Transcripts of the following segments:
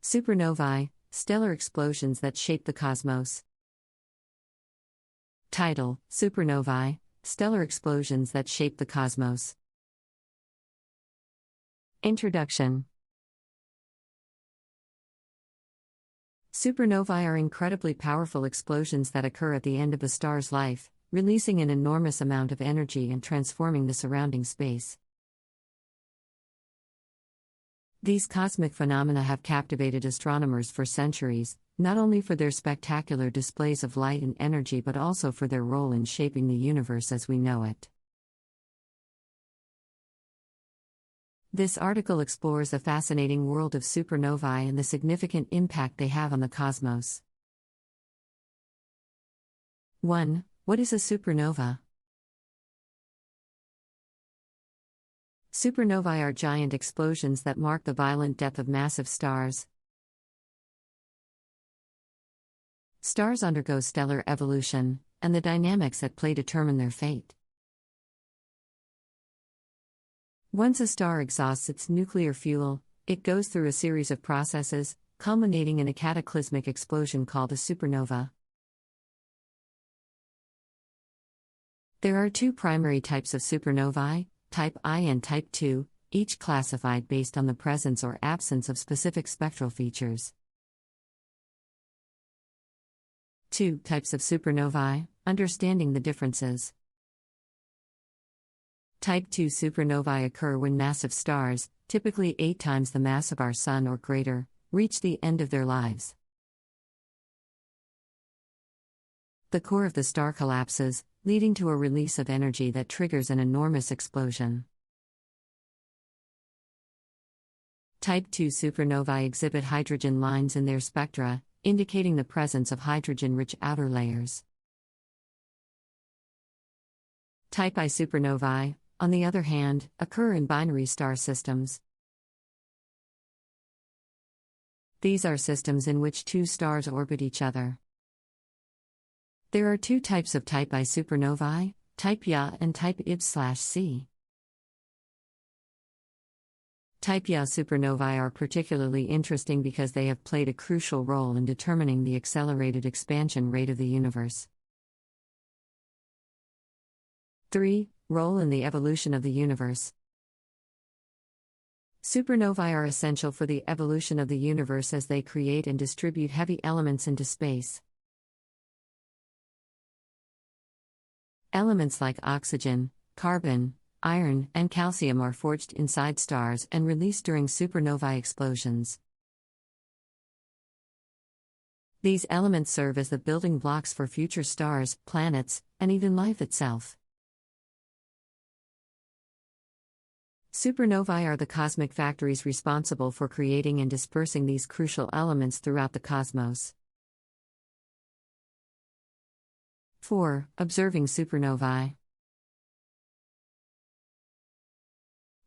Supernovae, stellar explosions that shape the cosmos. Title: Supernovae, stellar explosions that shape the cosmos. Introduction. Supernovae are incredibly powerful explosions that occur at the end of a star's life, releasing an enormous amount of energy and transforming the surrounding space. These cosmic phenomena have captivated astronomers for centuries, not only for their spectacular displays of light and energy but also for their role in shaping the universe as we know it. This article explores the fascinating world of supernovae and the significant impact they have on the cosmos. 1. What is a supernova? Supernovae are giant explosions that mark the violent death of massive stars. Stars undergo stellar evolution, and the dynamics at play determine their fate. Once a star exhausts its nuclear fuel, it goes through a series of processes, culminating in a cataclysmic explosion called a supernova. There are two primary types of supernovae, Type I and Type II, each classified based on the presence or absence of specific spectral features. 2 types of supernovae, understanding the differences. Type II supernovae occur when massive stars, typically 8 times the mass of our Sun or greater, reach the end of their lives. The core of the star collapses, leading to a release of energy that triggers an enormous explosion. Type II supernovae exhibit hydrogen lines in their spectra, indicating the presence of hydrogen-rich outer layers. Type I supernovae, on the other hand, occur in binary star systems. These are systems in which two stars orbit each other. There are 2 types of Type I supernovae, Type IA and Type IB/C. Type IA supernovae are particularly interesting because they have played a crucial role in determining the accelerated expansion rate of the universe. 3. Role in the evolution of the universe. Supernovae are essential for the evolution of the universe as they create and distribute heavy elements into space. Elements like oxygen, carbon, iron, and calcium are forged inside stars and released during supernovae explosions. These elements serve as the building blocks for future stars, planets, and even life itself. Supernovae are the cosmic factories responsible for creating and dispersing these crucial elements throughout the cosmos. 4. Observing supernovae.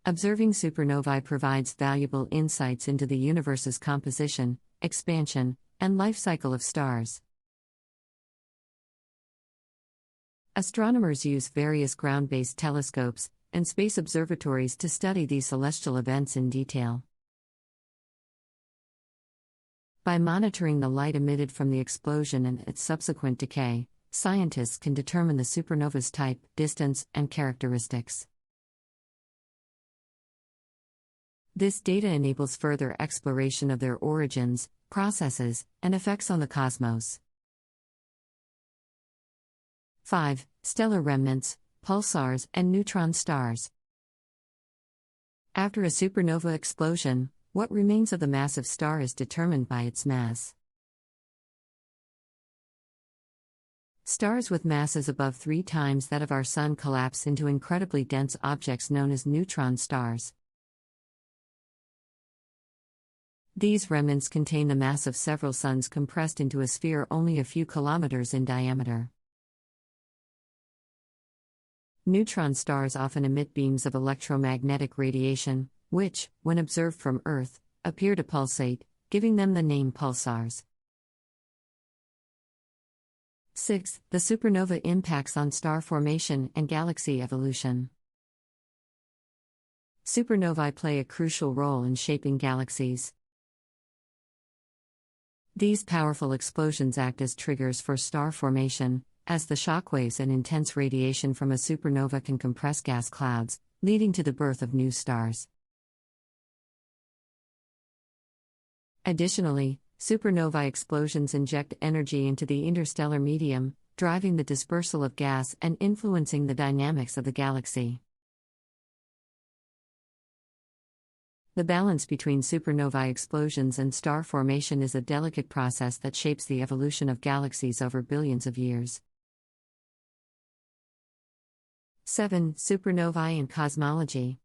Observing supernovae provides valuable insights into the universe's composition, expansion, and life cycle of stars. Astronomers use various ground-based telescopes and space observatories to study these celestial events in detail. By monitoring the light emitted from the explosion and its subsequent decay, scientists can determine the supernova's type, distance, and characteristics. This data enables further exploration of their origins, processes, and effects on the cosmos. 5. Stellar remnants, pulsars, and neutron stars. After a supernova explosion, what remains of the massive star is determined by its mass. Stars with masses above 3 times that of our Sun collapse into incredibly dense objects known as neutron stars. These remnants contain the mass of several suns compressed into a sphere only a few kilometers in diameter. Neutron stars often emit beams of electromagnetic radiation, which, when observed from Earth, appear to pulsate, giving them the name pulsars. 6. The supernova impacts on star formation and galaxy evolution. Supernovae play a crucial role in shaping galaxies. These powerful explosions act as triggers for star formation, as the shockwaves and intense radiation from a supernova can compress gas clouds, leading to the birth of new stars. Additionally, supernovae explosions inject energy into the interstellar medium, driving the dispersal of gas and influencing the dynamics of the galaxy. The balance between supernovae explosions and star formation is a delicate process that shapes the evolution of galaxies over billions of years. 7. Supernovae in cosmology.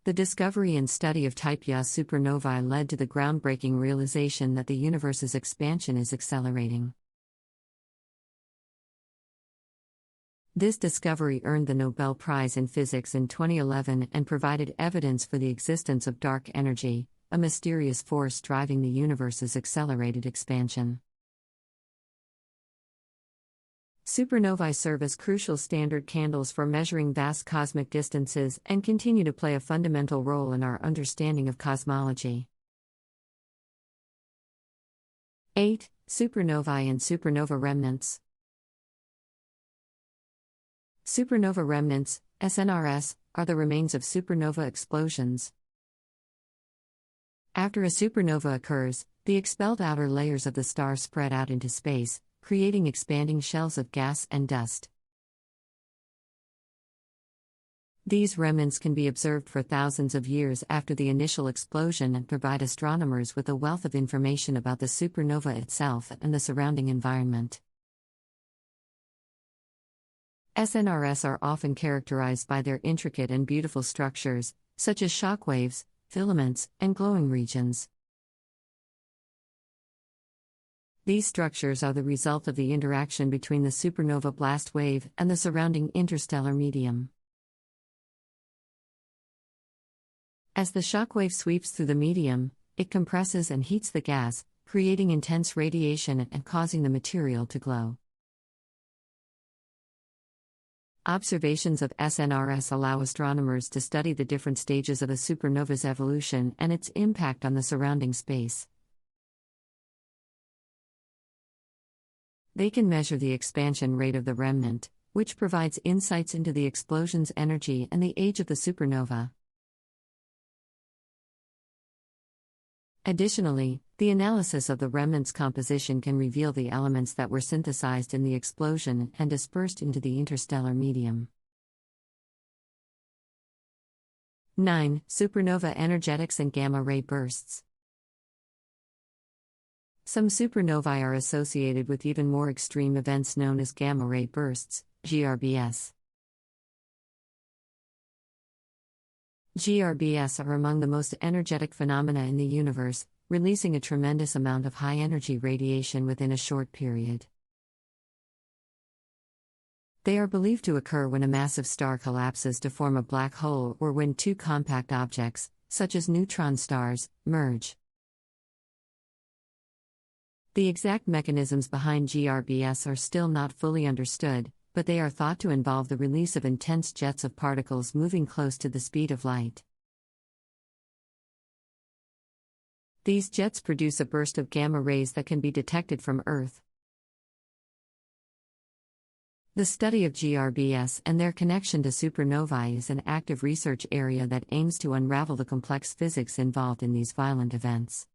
The discovery and study of Type Ia supernovae led to the groundbreaking realization that the universe's expansion is accelerating. This discovery earned the Nobel Prize in Physics in 2011 and provided evidence for the existence of dark energy, a mysterious force driving the universe's accelerated expansion. Supernovae serve as crucial standard candles for measuring vast cosmic distances and continue to play a fundamental role in our understanding of cosmology. 8. Supernovae and supernova remnants. Supernova remnants, SNRS, are the remains of supernova explosions. After a supernova occurs, the expelled outer layers of the star spread out into space, creating expanding shells of gas and dust. These remnants can be observed for thousands of years after the initial explosion and provide astronomers with a wealth of information about the supernova itself and the surrounding environment. SNRS are often characterized by their intricate and beautiful structures, such as shockwaves, filaments, and glowing regions. These structures are the result of the interaction between the supernova blast wave and the surrounding interstellar medium. As the shockwave sweeps through the medium, it compresses and heats the gas, creating intense radiation and causing the material to glow. Observations of SNRS allow astronomers to study the different stages of a supernova's evolution and its impact on the surrounding space. They can measure the expansion rate of the remnant, which provides insights into the explosion's energy and the age of the supernova. Additionally, the analysis of the remnant's composition can reveal the elements that were synthesized in the explosion and dispersed into the interstellar medium. 9. Supernova energetics and gamma-ray bursts. Some supernovae are associated with even more extreme events known as gamma-ray bursts, GRBS. GRBS are among the most energetic phenomena in the universe, releasing a tremendous amount of high-energy radiation within a short period. They are believed to occur when a massive star collapses to form a black hole or when two compact objects, such as neutron stars, merge. The exact mechanisms behind GRBS are still not fully understood, but they are thought to involve the release of intense jets of particles moving close to the speed of light. These jets produce a burst of gamma rays that can be detected from Earth. The study of GRBS and their connection to supernovae is an active research area that aims to unravel the complex physics involved in these violent events.